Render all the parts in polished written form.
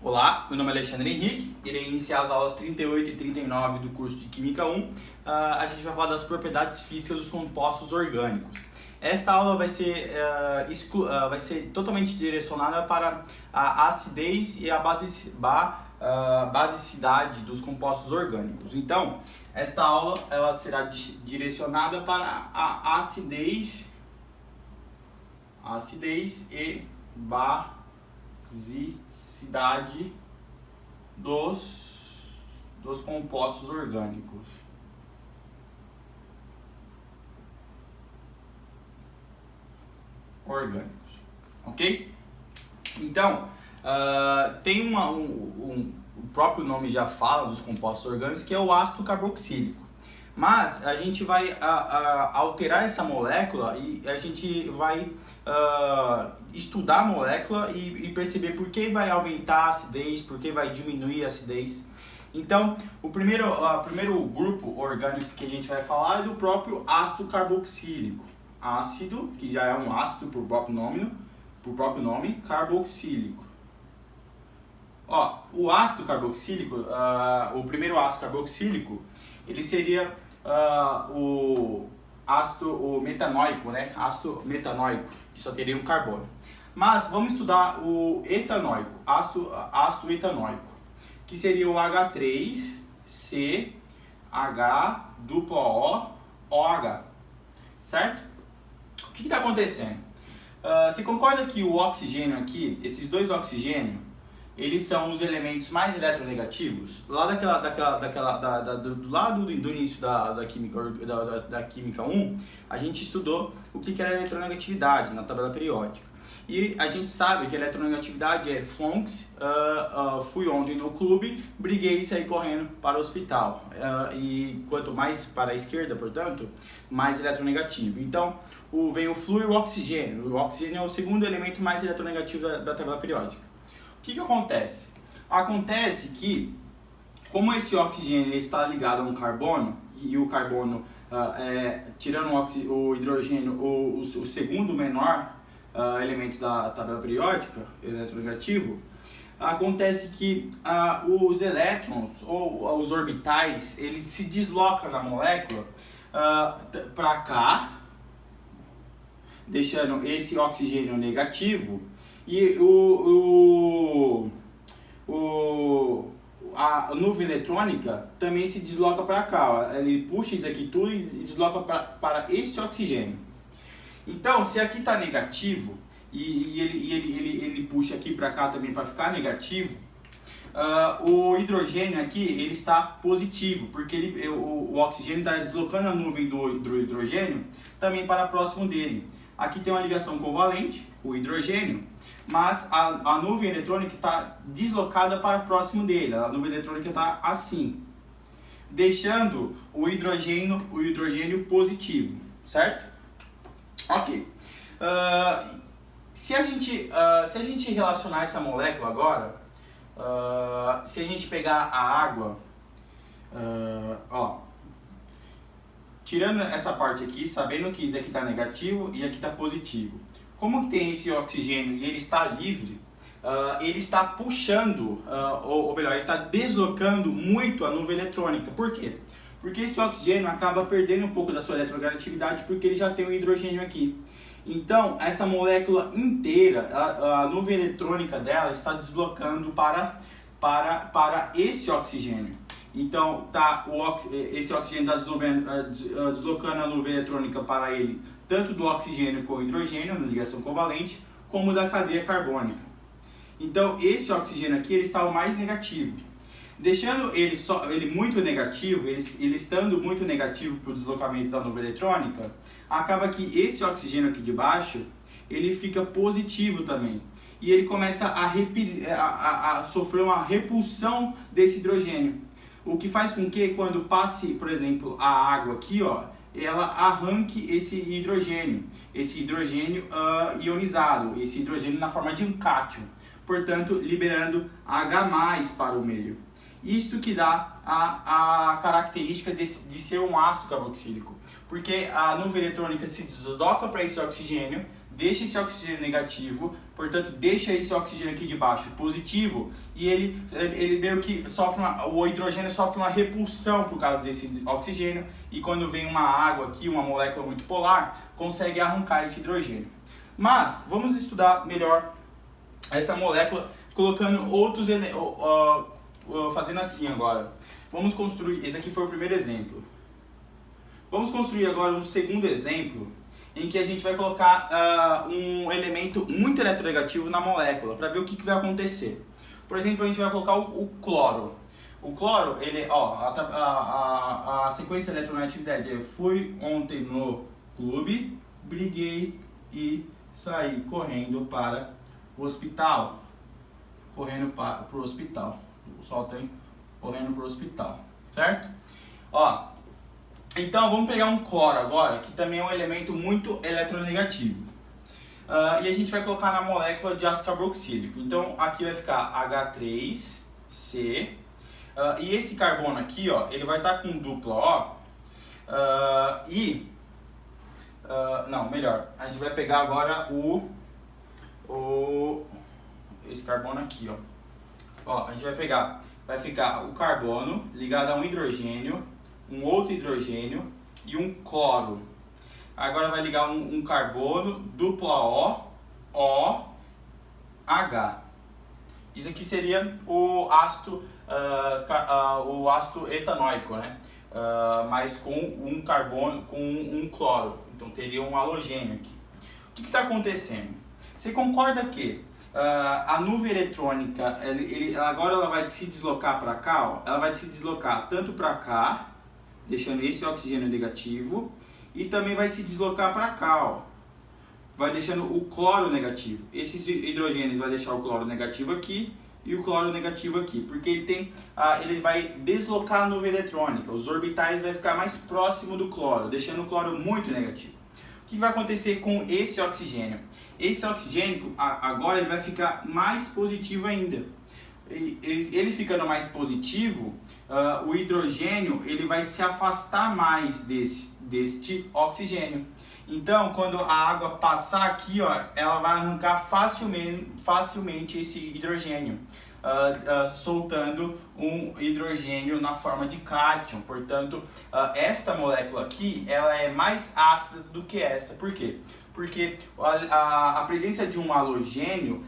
Olá, meu nome é Alexandre Henrique, irei iniciar as aulas 38 e 39 do curso de Química 1. A gente vai falar das propriedades físicas dos compostos orgânicos. Esta aula vai ser totalmente direcionada para a acidez e a basicidade dos compostos orgânicos. Então, esta aula ela será direcionada para a acidez e basicidade dos compostos orgânicos. Ok? Então, tem o próprio nome já fala dos compostos orgânicos, que é o ácido carboxílico. Mas a gente vai alterar essa molécula e a gente vai estudar a molécula e perceber por que vai aumentar a acidez, por que vai diminuir a acidez. Então, o primeiro grupo orgânico que a gente vai falar é do próprio ácido carboxílico. Ácido, que já é um ácido por próprio nome, carboxílico. O ácido carboxílico, o primeiro ácido carboxílico, ele seria o metanóico, né? Ácido metanóico, que só teria um carbono. Mas vamos estudar o etanóico, ácido etanóico, que seria o H3CH2OOH, certo? O que está acontecendo? Você concorda que o oxigênio aqui, esses dois oxigênios, eles são os elementos mais eletronegativos? Lá do lado do início da química 1, a gente estudou o que era eletronegatividade na tabela periódica. E a gente sabe que a eletronegatividade é flunks, fui ontem no clube, briguei e saí correndo para o hospital. E quanto mais para a esquerda, portanto, mais eletronegativo. Então, vem o flúor e o oxigênio. O oxigênio é o segundo elemento mais eletronegativo da tabela periódica. O que acontece? Acontece que, como esse oxigênio está ligado a um carbono, e o carbono, tirando o hidrogênio, o segundo menor elemento da tabela periódica, eletronegativo, acontece que os elétrons, ou os orbitais, eles se deslocam na molécula para cá, deixando esse oxigênio negativo, e a nuvem eletrônica também se desloca para cá. Ele puxa isso aqui tudo e desloca para este oxigênio. Então, se aqui está negativo e ele puxa aqui para cá também para ficar negativo, o hidrogênio aqui ele está positivo, porque o oxigênio está deslocando a nuvem do hidrogênio também para próximo dele. Aqui tem uma ligação covalente, o hidrogênio, mas a nuvem eletrônica está deslocada para próximo dele. A nuvem eletrônica está assim, deixando o hidrogênio positivo, certo? Ok. Se a gente relacionar essa molécula agora, se a gente pegar a água, tirando essa parte aqui, sabendo que isso aqui está negativo e aqui está positivo. Como que tem esse oxigênio e ele está livre, ele está puxando, ou melhor, ele está deslocando muito a nuvem eletrônica. Por quê? Porque esse oxigênio acaba perdendo um pouco da sua eletronegatividade porque ele já tem o hidrogênio aqui. Então, essa molécula inteira, a nuvem eletrônica dela está deslocando para esse oxigênio. Então, esse oxigênio está deslocando a nuvem eletrônica para ele, tanto do oxigênio com o hidrogênio, na ligação covalente, como da cadeia carbônica. Então, esse oxigênio aqui ele está o mais negativo. Deixando ele muito negativo, ele estando muito negativo para o deslocamento da nuvem eletrônica, acaba que esse oxigênio aqui de baixo, ele fica positivo também. E ele começa a sofrer uma repulsão desse hidrogênio. O que faz com que quando passe, por exemplo, a água aqui, ela arranque esse hidrogênio ionizado, esse hidrogênio na forma de um cátion, portanto, liberando H+ para o meio. Isso que dá a característica de ser um ácido carboxílico, porque a nuvem eletrônica se desloca para esse oxigênio, deixa esse oxigênio negativo, portanto deixa esse oxigênio aqui de baixo positivo, e ele meio que sofre o hidrogênio sofre uma repulsão por causa desse oxigênio, e quando vem uma água aqui, uma molécula muito polar, consegue arrancar esse hidrogênio. Mas vamos estudar melhor essa molécula colocando outros fazendo assim agora. Vamos construir, esse aqui foi o primeiro exemplo. Vamos construir agora um segundo exemplo em que a gente vai colocar um elemento muito eletronegativo na molécula para ver o que vai acontecer. Por exemplo, a gente vai colocar o cloro. O cloro, ele, a sequência de eletronegatividade é: fui ontem no clube, briguei e saí correndo para o hospital. Correndo para o hospital. O sol tem correndo para o hospital, certo? Então vamos pegar um cloro agora, que também é um elemento muito eletronegativo. E a gente vai colocar na molécula de ácido carboxílico. Então aqui vai ficar H3C. E esse carbono aqui, ó, ele vai estar com dupla O. Não, melhor. A gente vai pegar agora esse carbono aqui, ó. A gente vai ficar o carbono ligado a um hidrogênio, um outro hidrogênio e um cloro. Agora vai ligar um carbono, dupla O, H. Isso aqui seria o ácido etanóico, né? Mas com um carbono, com um cloro. Então teria um halogênio aqui. O que está acontecendo? Você concorda que a nuvem eletrônica, agora ela vai se deslocar para cá, ó, ela vai se deslocar tanto para cá, deixando esse oxigênio negativo, e também vai se deslocar para cá, ó, vai deixando o cloro negativo. Esses hidrogênios vai deixar o cloro negativo aqui e o cloro negativo aqui, porque ele vai deslocar a nuvem eletrônica, os orbitais vai ficar mais próximo do cloro, deixando o cloro muito negativo. O que vai acontecer com esse oxigênio? Esse oxigênio agora ele vai ficar mais positivo ainda. Ele ficando mais positivo, o hidrogênio ele vai se afastar mais deste oxigênio. Então, quando a água passar aqui, ó, ela vai arrancar facilmente esse hidrogênio, soltando um hidrogênio na forma de cátion. Portanto, esta molécula aqui ela é mais ácida do que esta. Por quê? Porque a presença de um halogênio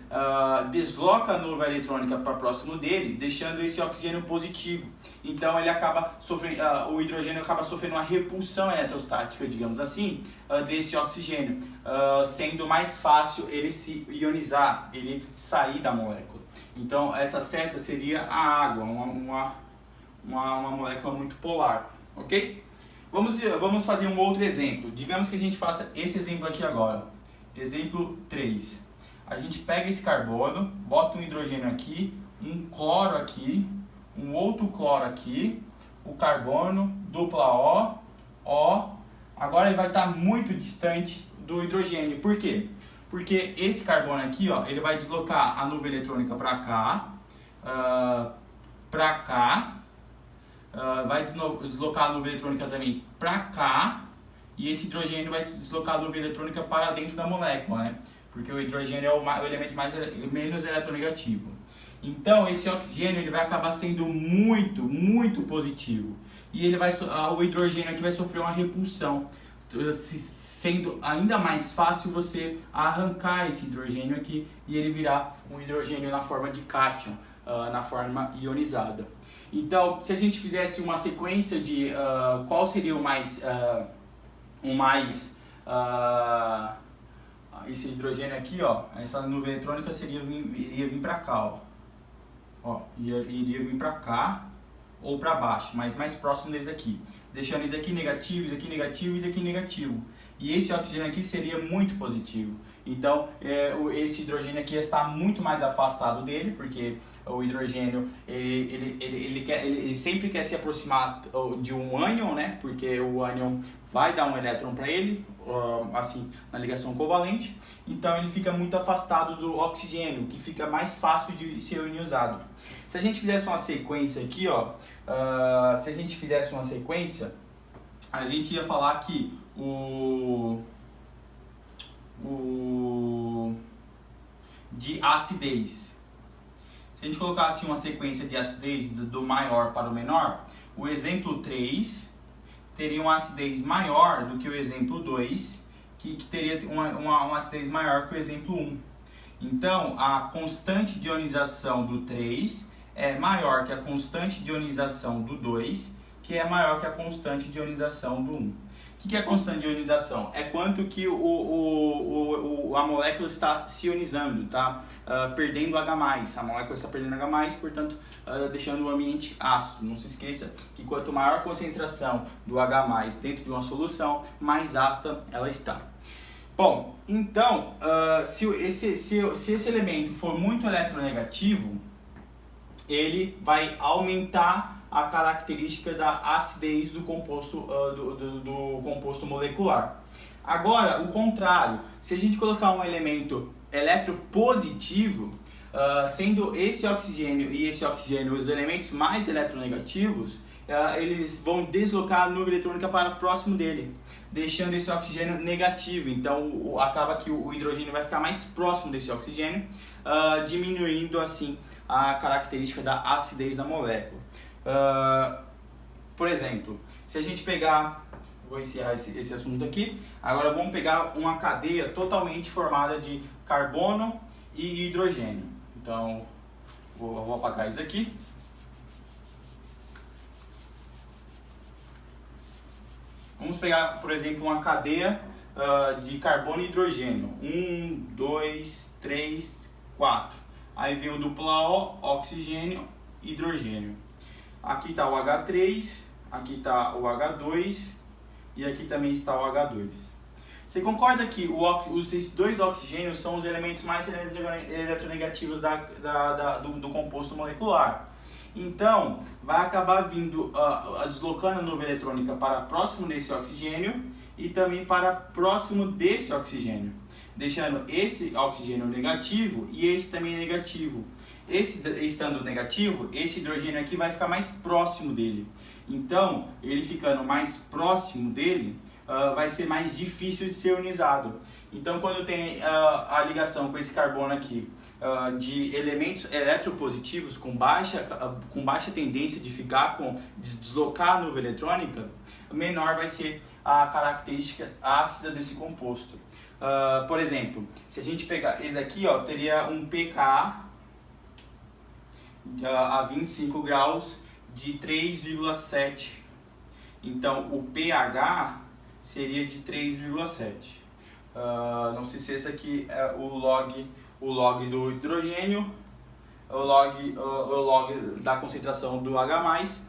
desloca a nuvem eletrônica para próximo dele, deixando esse oxigênio positivo. Então ele acaba sofrendo, o hidrogênio acaba sofrendo uma repulsão eletrostática, digamos assim, desse oxigênio, sendo mais fácil ele se ionizar, ele sair da molécula. Então essa seta seria a água, uma molécula muito polar, ok? Vamos fazer um outro exemplo. Digamos que a gente faça esse exemplo aqui agora. Exemplo 3. A gente pega esse carbono, bota um hidrogênio aqui, um cloro aqui, um outro cloro aqui, o carbono, dupla O. Agora ele vai estar muito distante do hidrogênio. Por quê? Porque esse carbono aqui, ó, ele vai deslocar a nuvem eletrônica para cá, vai deslocar a nuvem eletrônica também para cá, e esse hidrogênio vai deslocar a nuvem eletrônica para dentro da molécula, né? Porque o hidrogênio é o elemento menos eletronegativo. Então esse oxigênio ele vai acabar sendo muito positivo, e o hidrogênio aqui vai sofrer uma repulsão, sendo ainda mais fácil você arrancar esse hidrogênio aqui e ele virar um hidrogênio na forma de cátion, na forma ionizada. Então, se a gente fizesse uma sequência de qual seria esse hidrogênio aqui, ó, essa nuvem eletrônica iria vir para cá, ó, iria vir para cá ou para baixo, mas mais próximo desse aqui, deixando isso aqui negativo, isso aqui negativo, isso aqui negativo. E esse oxigênio aqui seria muito positivo. Então, esse hidrogênio aqui está muito mais afastado dele, porque o hidrogênio ele sempre quer se aproximar de um ânion, né? Porque o ânion vai dar um elétron para ele, assim, na ligação covalente. Então, ele fica muito afastado do oxigênio, que fica mais fácil de ser ionizado. Se a gente fizesse uma sequência aqui, ó, a gente ia falar que de acidez. Se a gente colocasse uma sequência de acidez do maior para o menor, o exemplo 3 teria uma acidez maior do que o exemplo 2, que teria uma acidez maior que o exemplo 1. Então, a constante de ionização do 3 é maior que a constante de ionização do 2, que é maior que a constante de ionização do 1. O que é a constante de ionização? É quanto que a molécula está se ionizando, tá? Perdendo H+. A molécula está perdendo H+, portanto, deixando o ambiente ácido. Não se esqueça que quanto maior a concentração do H+ dentro de uma solução, mais ácida ela está. Bom, então, se esse elemento for muito eletronegativo, ele vai aumentar a característica da acidez do composto, do composto molecular. Agora, o contrário, se a gente colocar um elemento eletropositivo, sendo esse oxigênio e esse oxigênio os elementos mais eletronegativos, eles vão deslocar a nuvem eletrônica para próximo dele, deixando esse oxigênio negativo. Então, acaba que o hidrogênio vai ficar mais próximo desse oxigênio, diminuindo assim a característica da acidez da molécula. Por exemplo, se a gente pegar, vou encerrar esse assunto aqui, agora vamos pegar uma cadeia totalmente formada de carbono e hidrogênio. Então, vou apagar isso aqui. Vamos pegar, por exemplo, uma cadeia de carbono e hidrogênio. 1, 2, 3, 4. Aí vem o dupla O, oxigênio, hidrogênio. Aqui está o H3, aqui está o H2 e aqui também está o H2. Você concorda que esses dois oxigênios são os elementos mais eletronegativos do composto molecular? Então, vai acabar vindo, deslocando a nuvem eletrônica para próximo desse oxigênio e também para próximo desse oxigênio, deixando esse oxigênio negativo e esse também negativo. Esse estando negativo, esse hidrogênio aqui vai ficar mais próximo dele. Então, ele ficando mais próximo dele, vai ser mais difícil de ser ionizado. Então, quando tem a ligação com esse carbono aqui, de elementos eletropositivos com baixa tendência de deslocar a nuvem eletrônica, menor vai ser a característica ácida desse composto. Por exemplo, se a gente pegar esse aqui, teria um pKa a 25 graus de 3,7. Então, o pH seria de 3,7. Não sei se esse aqui é o log do hidrogênio, o log da concentração do H+,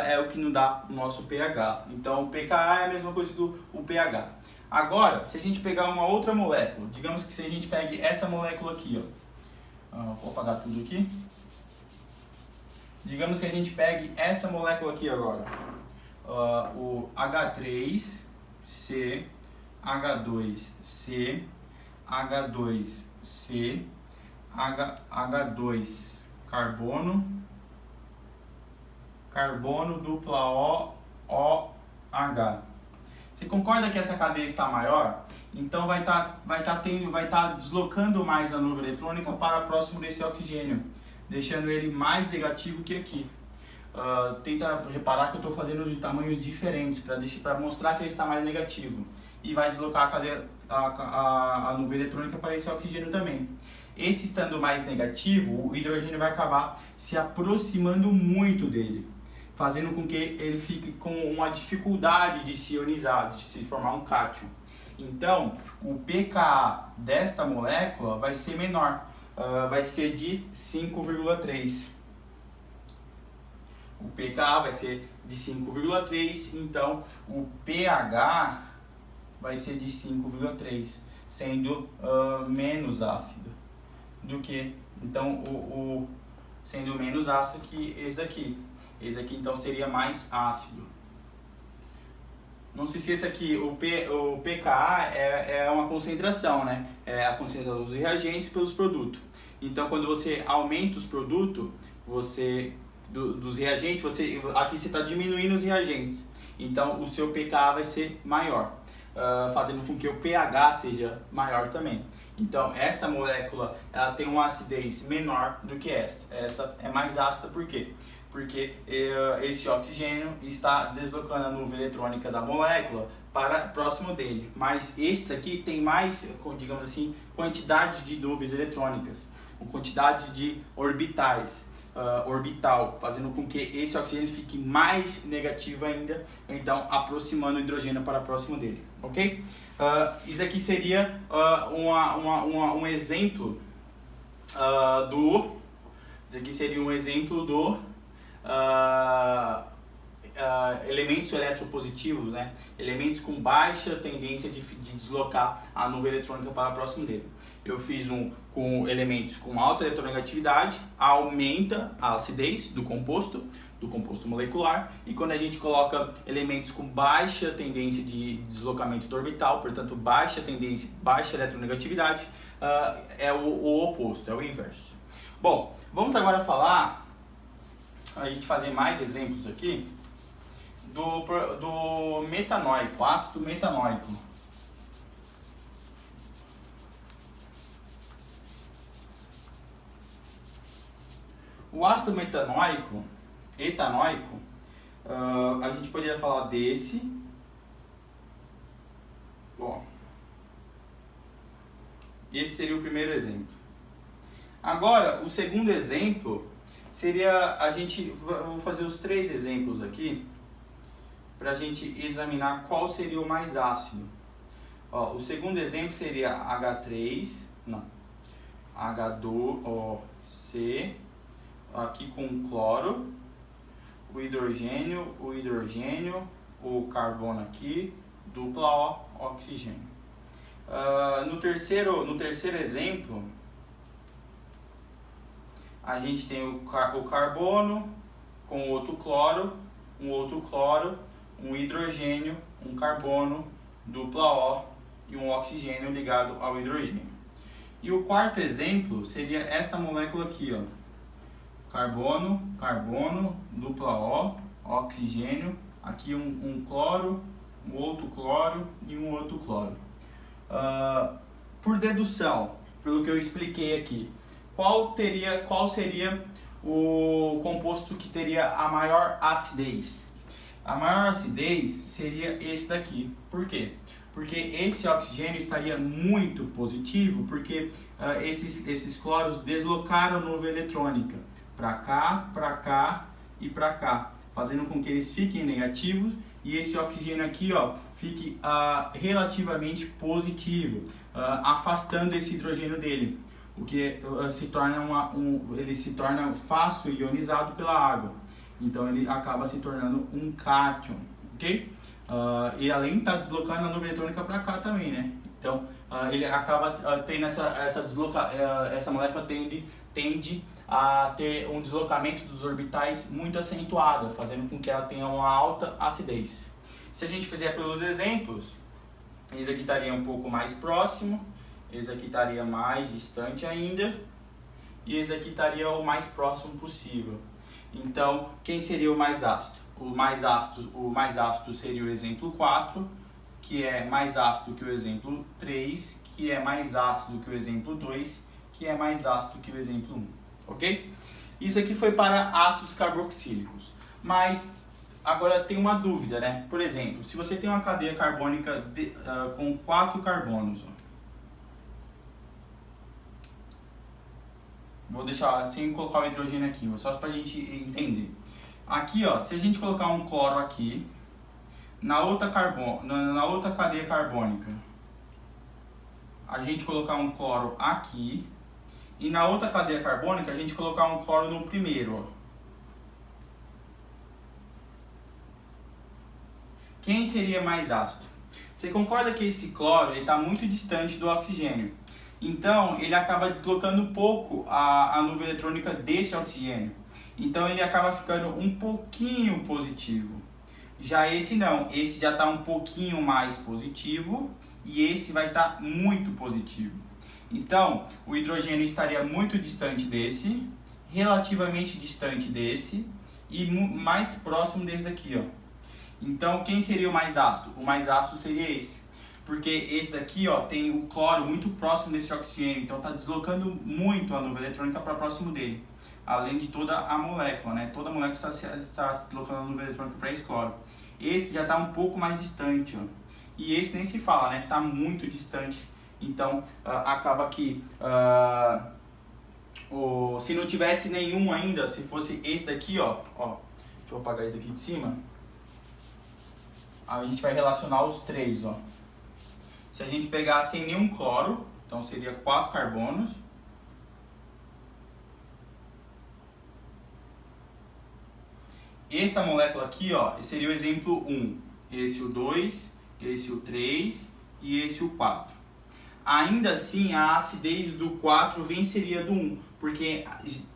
é o que nos dá o nosso pH. Então, o pKa é a mesma coisa que o pH. Agora, se a gente pegar uma outra molécula, digamos que se a gente pegue essa molécula aqui, vou apagar tudo aqui. Digamos que a gente pegue essa molécula aqui agora, o H3C, H2C, H2C, H2 carbono dupla O, OH. Você concorda que essa cadeia está maior? Então vai estar deslocando mais a nuvem eletrônica para próximo desse oxigênio, deixando ele mais negativo que aqui. Tenta reparar que eu estou fazendo de tamanhos diferentes para mostrar que ele está mais negativo. E vai deslocar a nuvem eletrônica para esse oxigênio também. Esse estando mais negativo, o hidrogênio vai acabar se aproximando muito dele, fazendo com que ele fique com uma dificuldade de se ionizar, de se formar um cátion. Então, o pKa desta molécula vai ser menor, vai ser de 5,3. O pKa vai ser de 5,3, então o pH vai ser de 5,3, sendo menos ácido do que, então, sendo menos ácido que esse daqui. Esse aqui então seria mais ácido. Não se esqueça que o pKa é uma concentração, né? É a concentração dos reagentes pelos produtos. Então, quando você aumenta os produtos, dos reagentes, aqui você está diminuindo os reagentes. Então, o seu pKa vai ser maior. fazendo com que o pH seja maior também. Então, esta molécula ela tem uma acidez menor do que esta. Essa é mais ácida, por quê? Porque esse oxigênio está deslocando a nuvem eletrônica da molécula para próximo dele. Mas este aqui tem mais, digamos assim, quantidade de nuvens eletrônicas, quantidade de orbitais. Orbital, fazendo com que esse oxigênio fique mais negativo ainda, então aproximando o hidrogênio para próximo dele, ok? Isso aqui seria um exemplo do elementos eletropositivos, né? Elementos com baixa tendência de deslocar a nuvem eletrônica para próximo dele. Eu fiz um com elementos com alta eletronegatividade, aumenta a acidez do composto molecular, e quando a gente coloca elementos com baixa tendência de deslocamento do orbital, portanto baixa eletronegatividade, é o oposto, é o inverso. Bom, vamos agora falar, a gente fazer mais exemplos aqui, do metanóico, ácido metanóico. O ácido etanoico, a gente poderia falar desse. Ó, esse seria o primeiro exemplo. Agora, o segundo exemplo seria, vou fazer os 3 exemplos aqui, para a gente examinar qual seria o mais ácido. Ó, o segundo exemplo seria H2OC, aqui com cloro, o hidrogênio, o carbono aqui, dupla O, oxigênio. No terceiro exemplo, a gente tem o carbono com outro cloro, um hidrogênio, um carbono, dupla O e um oxigênio ligado ao hidrogênio. E o quarto exemplo seria esta molécula aqui, ó. Carbono, dupla O, oxigênio, aqui um cloro, um outro cloro e um outro cloro. Por dedução, pelo que eu expliquei aqui, qual seria o composto que teria a maior acidez? A maior acidez seria esse daqui. Por quê? Porque esse oxigênio estaria muito positivo, porque esses cloros deslocaram a nuvem eletrônica para cá e para cá, fazendo com que eles fiquem negativos e esse oxigênio aqui, ó, fique relativamente positivo, afastando esse hidrogênio dele, o que ele se torna fácil ionizado pela água. Então ele acaba se tornando um cátion, ok? E além de estar deslocando a nuvem eletrônica para cá também, né? Então ele acaba tendo essa molécula tende a ter um deslocamento dos orbitais muito acentuado, fazendo com que ela tenha uma alta acidez. Se a gente fizer pelos exemplos, esse aqui estaria um pouco mais próximo, esse aqui estaria mais distante ainda, e esse aqui estaria o mais próximo possível. Então, quem seria o mais ácido? O mais ácido seria o exemplo 4, que é mais ácido que o exemplo 3, que é mais ácido que o exemplo 2, que é mais ácido que o exemplo 1. Ok? Isso aqui foi para ácidos carboxílicos. Mas agora tem uma dúvida, né? Por exemplo, se você tem uma cadeia carbônica com 4 carbonos, ó. Vou deixar sem colocar o hidrogênio aqui, só para a gente entender. Aqui, ó, se a gente colocar um cloro aqui, na outra cadeia carbônica, a gente colocar um cloro aqui, e na outra cadeia carbônica a gente colocar um cloro no primeiro, ó. Quem seria mais ácido? Você concorda que esse cloro está muito distante do oxigênio? Então ele acaba deslocando um pouco a nuvem eletrônica desse oxigênio. Então ele acaba ficando um pouquinho positivo. Já esse não, esse já está um pouquinho mais positivo e esse vai estar muito positivo. Então, o hidrogênio estaria muito distante desse, relativamente distante desse e mais próximo desse daqui, ó. Então, quem seria o mais ácido? O mais ácido seria esse. porque esse daqui, ó, tem o cloro muito próximo desse oxigênio, então está deslocando muito a nuvem eletrônica para próximo dele, além de toda a molécula, né? Toda a molécula está se deslocando a nuvem eletrônica para esse cloro. Esse já está um pouco mais distante, ó. E esse nem se fala, né? Está muito distante, então acaba que se não tivesse nenhum ainda, se fosse esse daqui, ó, deixa eu apagar esse aqui de cima, a gente vai relacionar os três, ó. Se a gente pegar sem nenhum cloro, então seria 4 carbonos. Essa molécula aqui, ó, seria o exemplo 1. Esse o 2, esse o 3 e esse o 4. Ainda assim, a acidez do 4 venceria do 1, porque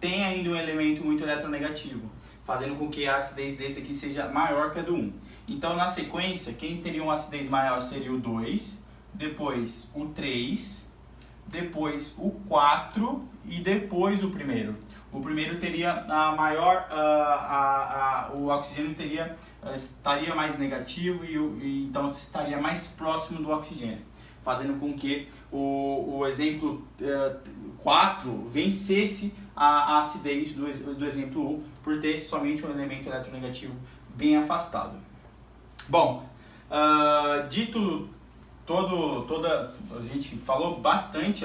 tem ainda um elemento muito eletronegativo, fazendo com que a acidez desse aqui seja maior que a do 1. Então, na sequência, quem teria uma acidez maior seria o 2, depois o 3, depois o 4 e depois o primeiro. O primeiro teria a maior, o oxigênio estaria mais negativo e então estaria mais próximo do oxigênio, fazendo com que o exemplo 4 vencesse a acidez do exemplo 1 por ter somente um elemento eletronegativo bem afastado. Bom, dito a gente falou bastante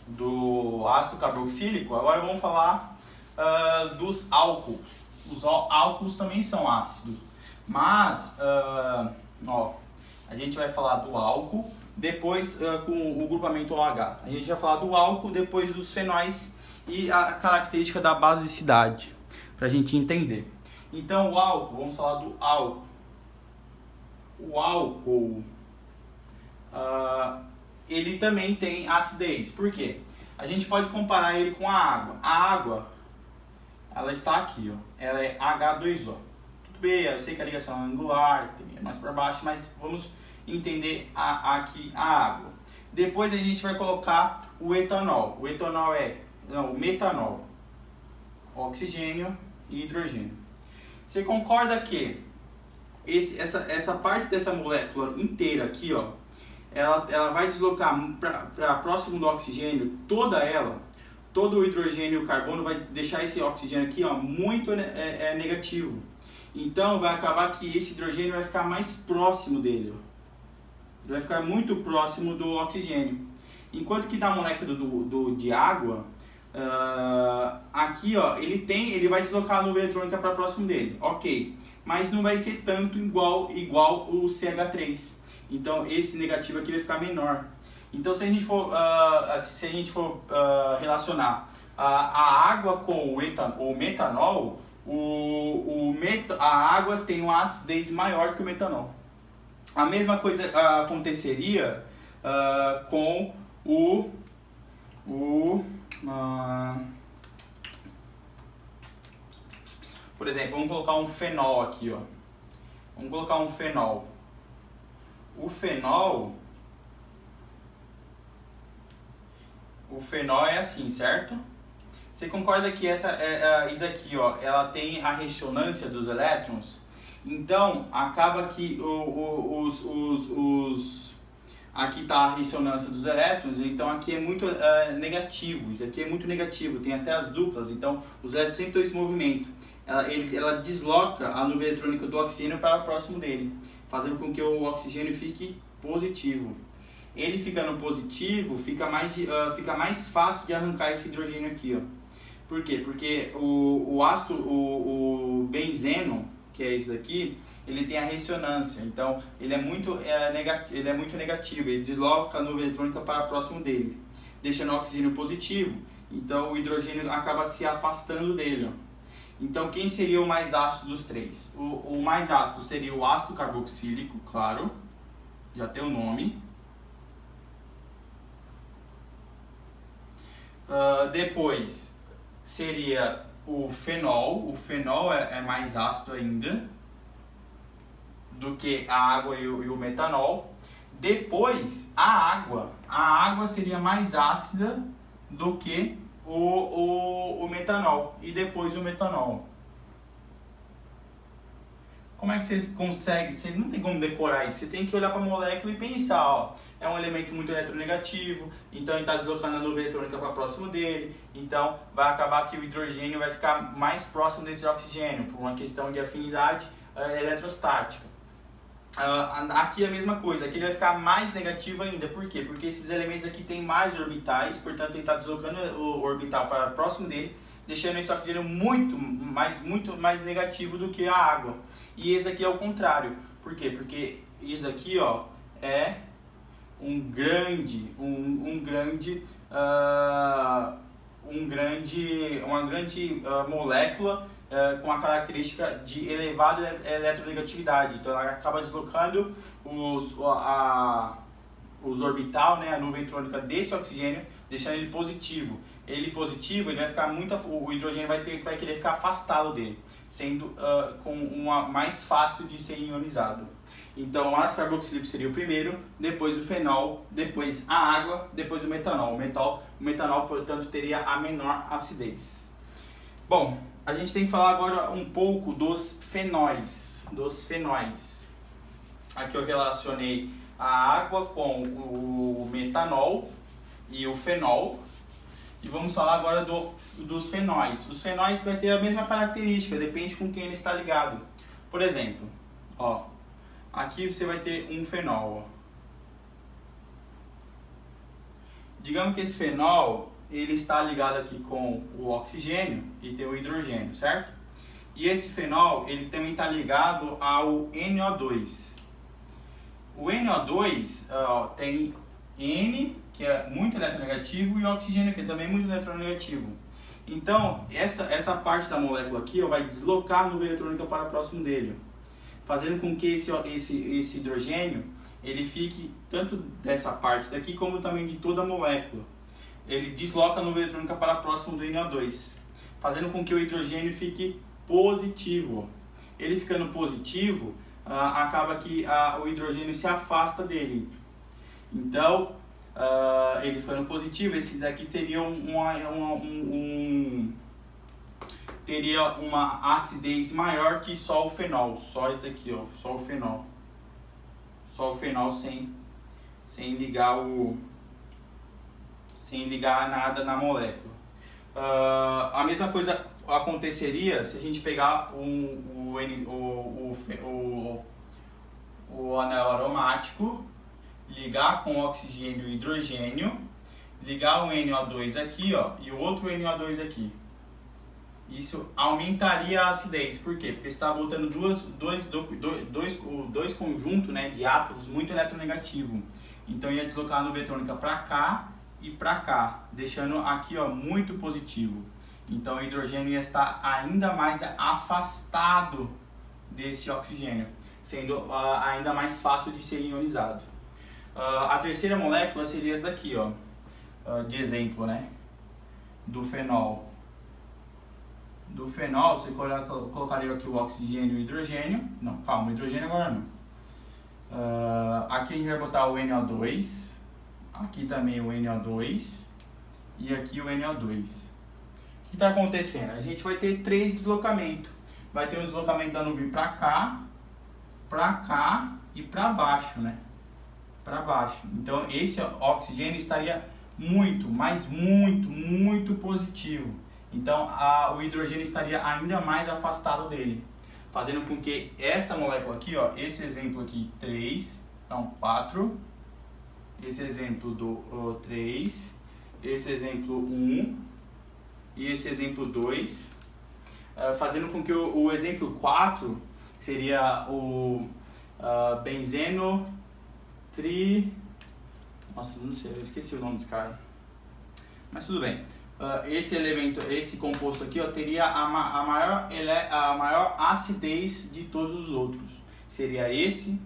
do ácido carboxílico, agora vamos falar dos álcools. Os álcools também são ácidos, mas a gente vai falar do álcool depois com o grupamento OH. A gente vai falar do álcool depois dos fenóis e a característica da basicidade, para a gente entender. Então, o álcool, vamos falar do álcool. O álcool, ele também tem acidez. Por quê? A gente pode comparar ele com a água. A água, ela está aqui, ó. Ela é H2O. Tudo bem, eu sei que a ligação é angular, tem mais para baixo, mas vamos entender aqui a água. Depois a gente vai colocar o etanol. O etanol o metanol. Oxigênio e hidrogênio. Você concorda que essa parte dessa molécula inteira aqui, ó, ela vai deslocar para próximo do oxigênio, todo o hidrogênio e o carbono vai deixar esse oxigênio aqui, ó, muito negativo. Então vai acabar que esse hidrogênio vai ficar mais próximo dele, ó. Ele vai ficar muito próximo do oxigênio. Enquanto que na molécula de água, aqui, ó, ele vai deslocar a nuvem eletrônica para próximo dele, ok, mas não vai ser tanto igual o CH3. Então esse negativo aqui vai ficar menor. Então se a gente for relacionar a água com o metanol, a água tem uma acidez maior que o metanol. A mesma coisa aconteceria com por exemplo, vamos colocar um fenol aqui, ó. Vamos colocar um fenol. O fenol é assim, certo? Você concorda que isso aqui, ó, ela tem a ressonância dos elétrons? Então, acaba que aqui está a ressonância dos elétrons, então aqui é muito negativo, isso aqui é muito negativo, tem até as duplas, então os elétrons sempre estão em movimento. Ela desloca a nuvem eletrônica do oxigênio para próximo dele, fazendo com que o oxigênio fique positivo. Ele ficando positivo, fica mais fácil de arrancar esse hidrogênio aqui, ó. Por quê? Porque o benzeno, que é esse daqui, ele tem a ressonância, então ele é muito negativo, ele desloca a nuvem eletrônica para próximo dele, deixando o oxigênio positivo, então o hidrogênio acaba se afastando dele, ó. Então quem seria o mais ácido dos três? O mais ácido seria o ácido carboxílico, claro, já tem o nome. Depois seria o fenol é mais ácido ainda do que a água e o metanol. Depois a água seria mais ácida do que o metanol, e depois o metanol. como é que você consegue? Você não tem como decorar isso, você tem que olhar para a molécula e pensar, ó, é um elemento muito eletronegativo, então ele está deslocando a nuvem eletrônica para próximo dele, então vai acabar que o hidrogênio vai ficar mais próximo desse oxigênio, por uma questão de afinidade eletrostática. Aqui é a mesma coisa, aqui ele vai ficar mais negativo ainda, por quê? Porque esses elementos aqui têm mais orbitais, portanto ele está deslocando o orbital para próximo dele, deixando esse oxigênio muito mais negativo do que a água. E esse aqui é o contrário. Por quê? Porque isso aqui, ó, é uma grande molécula com a característica de elevada eletronegatividade. Então ela acaba deslocando os orbital, né, a nuvem eletrônica desse oxigênio, deixando ele positivo. Ele positivo, ele vai ficar o hidrogênio vai querer ficar afastado dele, sendo mais fácil de ser ionizado. Então o ácido carboxílico seria o primeiro, depois o fenol, depois a água, depois o metanol. O metanol, portanto, teria a menor acidez. Bom, a gente tem que falar agora um pouco dos fenóis. Aqui eu relacionei a água com o metanol e o fenol. E vamos falar agora dos fenóis. Os fenóis vai ter a mesma característica, depende com quem ele está ligado. Por exemplo, ó, aqui você vai ter um fenol. Ó. Digamos que esse fenol ele está ligado aqui com o oxigênio e tem o hidrogênio, certo? E esse fenol ele também está ligado ao NO2. O NO2 tem N, que é muito eletronegativo, e o oxigênio, que é também muito eletronegativo. Então, essa parte da molécula aqui vai deslocar a nuvem eletrônica para próximo dele, fazendo com que esse hidrogênio ele fique tanto dessa parte daqui como também de toda a molécula. Ele desloca a nuvem eletrônica para próximo do NO2, fazendo com que o hidrogênio fique positivo. Ele ficando positivo, acaba que o hidrogênio se afasta dele. Então, ele ficando positivo, esse daqui teria uma acidez maior que só o fenol. Só esse daqui, ó, só o fenol. Só o fenol sem ligar nada na molécula. A mesma coisa aconteceria se a gente pegar o anel aromático, ligar com oxigênio e hidrogênio, ligar o NO2 aqui, ó, e o outro NO2 aqui. Isso aumentaria a acidez. Por quê? Porque você está botando dois conjuntos, né, de átomos muito eletronegativos. Então ia deslocar a nuvem eletrônica para cá e para cá, deixando aqui, ó, muito positivo. Então o hidrogênio ia estar ainda mais afastado desse oxigênio, sendo ainda mais fácil de ser ionizado. A terceira molécula seria essa daqui, ó, de exemplo, né, do fenol. Do fenol, você colocaria aqui o oxigênio e o hidrogênio. Não, calma, o hidrogênio agora não. Aqui a gente vai botar o NO2. Aqui também o NO2. E aqui o NO2. O que está acontecendo? A gente vai ter 3 deslocamentos. Vai ter um deslocamento da nuvem para cá e para baixo, né? Para baixo. Então esse oxigênio estaria muito positivo. Então o hidrogênio estaria ainda mais afastado dele, fazendo com que essa molécula aqui, ó, esse exemplo aqui 3, então 4, esse exemplo do 3, esse exemplo 1 e esse exemplo 2, fazendo com que o exemplo 4 seria o benzeno nossa, não sei, eu esqueci o nome desse cara, mas tudo bem. Esse elemento, esse composto aqui, ó, teria a maior acidez de todos os outros. Seria esse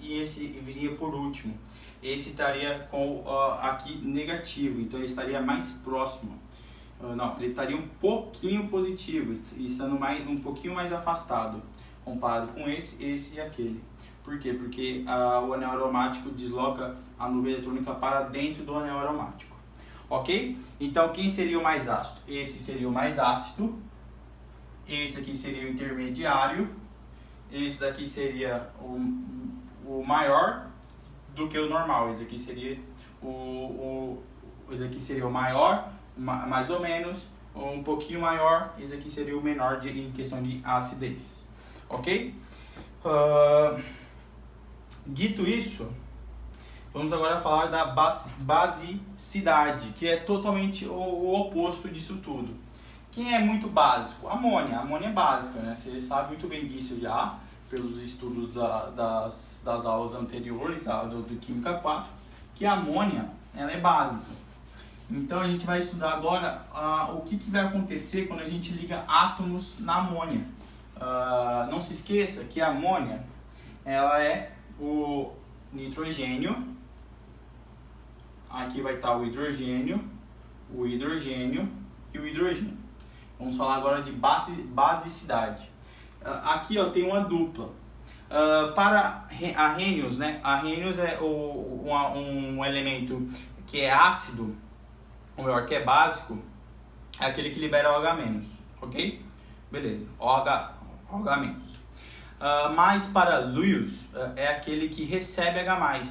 e esse viria por último. Esse estaria com aqui negativo, então ele estaria mais próximo. Não, ele estaria um pouquinho positivo, estando um pouquinho mais afastado, comparado com esse e aquele. Por quê? Porque o anel aromático desloca a nuvem eletrônica para dentro do anel aromático. Ok? Então, quem seria o mais ácido? Esse seria o mais ácido. esse aqui seria o intermediário, esse daqui seria o maior do que o normal, esse aqui seria esse aqui seria o maior, mais ou menos, um pouquinho maior, esse aqui seria o menor em questão de acidez, ok? Dito isso, vamos agora falar da basicidade, que é totalmente o oposto disso tudo. Quem é muito básico? Amônia. A amônia é básica, né? Você sabe muito bem disso já, pelos estudos das aulas anteriores, do Química 4, que a amônia ela é básica. Então a gente vai estudar agora o que vai acontecer quando a gente liga átomos na amônia. Não se esqueça que a amônia ela é o nitrogênio, aqui vai estar o hidrogênio e o hidrogênio. Vamos falar agora de basicidade. Aqui ó, tem uma dupla. Para arrênios, né? Arrênios é um elemento que é ácido, ou melhor, que é básico, é aquele que libera OH-, ok? Beleza, OH-. Mas para Lewis é aquele que recebe H+.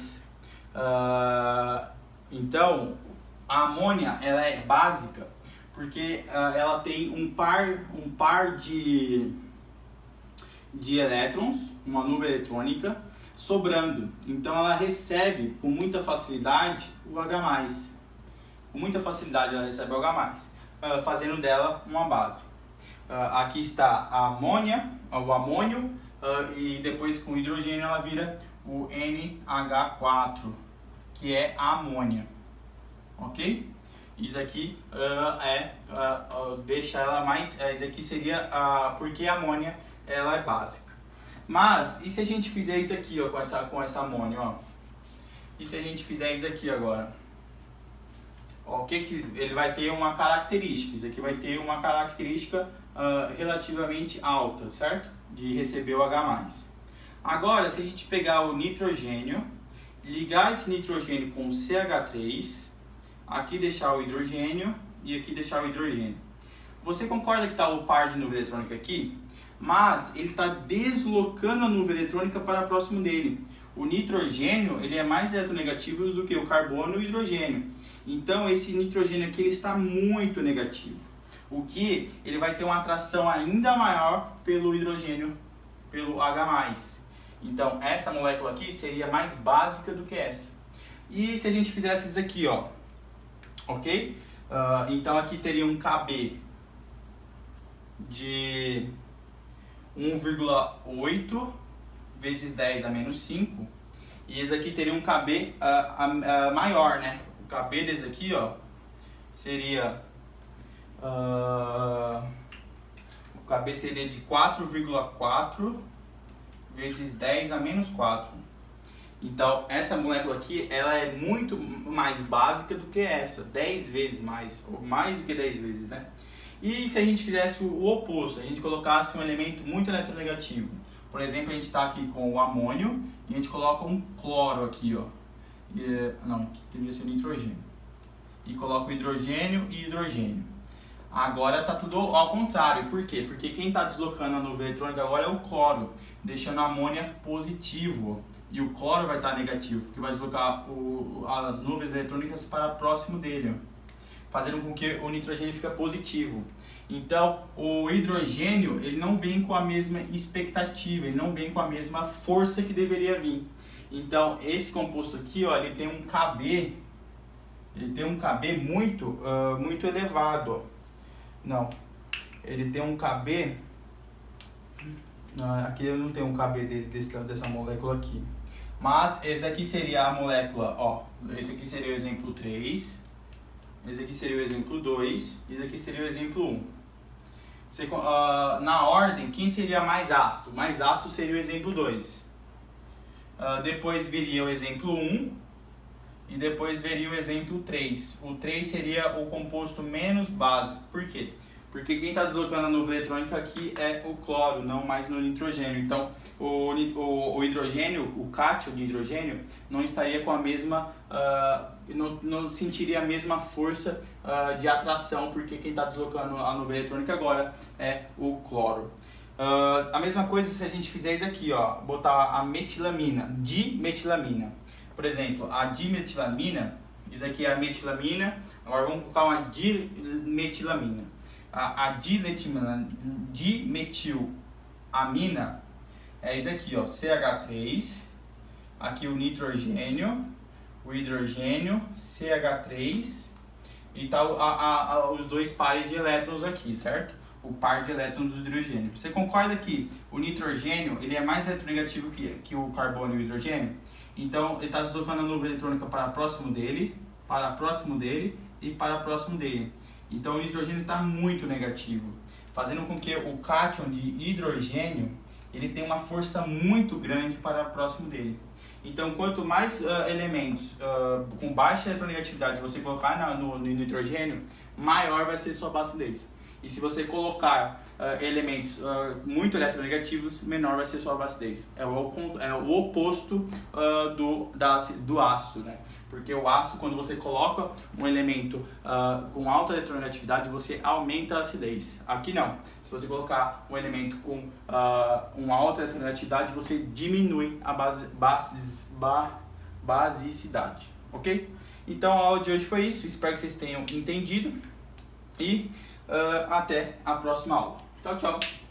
Então, a amônia ela é básica porque ela tem um par de elétrons, uma nuvem eletrônica, sobrando. Então ela recebe com muita facilidade o H+. Com muita facilidade ela recebe o H+, fazendo dela uma base. Aqui está a amônia, o amônio, e depois com o hidrogênio ela vira o NH4, que é a amônia. Ok? Isso aqui deixa ela mais... Isso aqui seria porque a amônia ela é básica. Mas, e se a gente fizer isso aqui ó, com essa amônia? Ó? E se a gente fizer isso aqui agora? Ó, o que ele vai ter uma característica? Isso aqui vai ter uma característica relativamente alta, certo? De receber o H+. Agora, se a gente pegar o nitrogênio, ligar esse nitrogênio com o CH3, aqui deixar o hidrogênio e aqui deixar o hidrogênio. Você concorda que está o par de nuvem eletrônica aqui? Mas ele está deslocando a nuvem eletrônica para próximo dele. O nitrogênio ele é mais eletronegativo do que o carbono e o hidrogênio. Então esse nitrogênio aqui ele está muito negativo. O que ele vai ter uma atração ainda maior pelo hidrogênio, pelo H+. Então essa molécula aqui seria mais básica do que essa. E se a gente fizesse isso aqui, ó, ok? Então aqui teria um Kb de 1,8 vezes 10 a menos 5. E esse aqui teria um Kb maior, né? O Kb desse aqui, ó, seria... o Kb seria de 4,4 vezes 10 a menos 4. Então, essa molécula aqui, ela é muito mais básica do que essa, 10 vezes mais, ou mais do que 10 vezes, né? E se a gente fizesse o oposto, a gente colocasse um elemento muito eletronegativo, por exemplo, a gente está aqui com o amônio e a gente coloca um cloro aqui, ó. Não, aqui deveria ser o nitrogênio. E coloca o hidrogênio e hidrogênio. Agora está tudo ao contrário. Por quê? Porque quem está deslocando a nuvem eletrônica agora é o cloro, deixando a amônia positivo. E o cloro vai estar negativo, porque vai deslocar as nuvens eletrônicas para próximo dele, ó, fazendo com que o nitrogênio fique positivo. Então, o hidrogênio ele não vem com a mesma expectativa, ele não vem com a mesma força que deveria vir. Então, esse composto aqui, ó, ele tem um Kb, muito, muito elevado. Ó. Não, ele tem um Kb, aqui eu não tenho um Kb dessa molécula aqui. Mas esse aqui seria a molécula, ó, esse aqui seria o exemplo 3, esse aqui seria o exemplo 2, e esse aqui seria o exemplo 1. Na ordem, quem seria mais ácido? Mais ácido seria o exemplo 2. Depois viria o exemplo 1 e depois viria o exemplo 3. O 3 seria o composto menos básico. Por quê? Porque quem está deslocando a nuvem eletrônica aqui é o cloro, não mais no nitrogênio. Então, o hidrogênio, o cátion de hidrogênio, não estaria com a mesma não sentiria a mesma força de atração, porque quem está deslocando a nuvem eletrônica agora é o cloro. A mesma coisa se a gente fizer isso aqui, ó, botar a metilamina, dimetilamina. Por exemplo, a dimetilamina, isso aqui é a metilamina, agora vamos colocar uma dimetilamina. A dimetilamina é isso aqui, ó, CH3, aqui o nitrogênio, o hidrogênio, CH3, e tá os dois pares de elétrons aqui, certo? O par de elétrons do hidrogênio. Você concorda que o nitrogênio ele é mais eletronegativo que o carbono e o hidrogênio? Então ele está deslocando a nuvem eletrônica para próximo dele, para próximo dele e para próximo dele. Então o nitrogênio está muito negativo, fazendo com que o cátion de hidrogênio ele tenha uma força muito grande para próximo dele. Então, quanto mais elementos com baixa eletronegatividade você colocar no nitrogênio, maior vai ser sua bacidez. E se você colocar elementos muito eletronegativos, menor vai ser sua bacidez. É o oposto do ácido, né? Porque o ácido, quando você coloca um elemento com alta eletronegatividade, você aumenta a acidez. Aqui não. Se você colocar um elemento com uma alta eletronegatividade, você diminui a basicidade, ok? Então a aula de hoje foi isso. Espero que vocês tenham entendido e até a próxima aula. Tchau, tchau!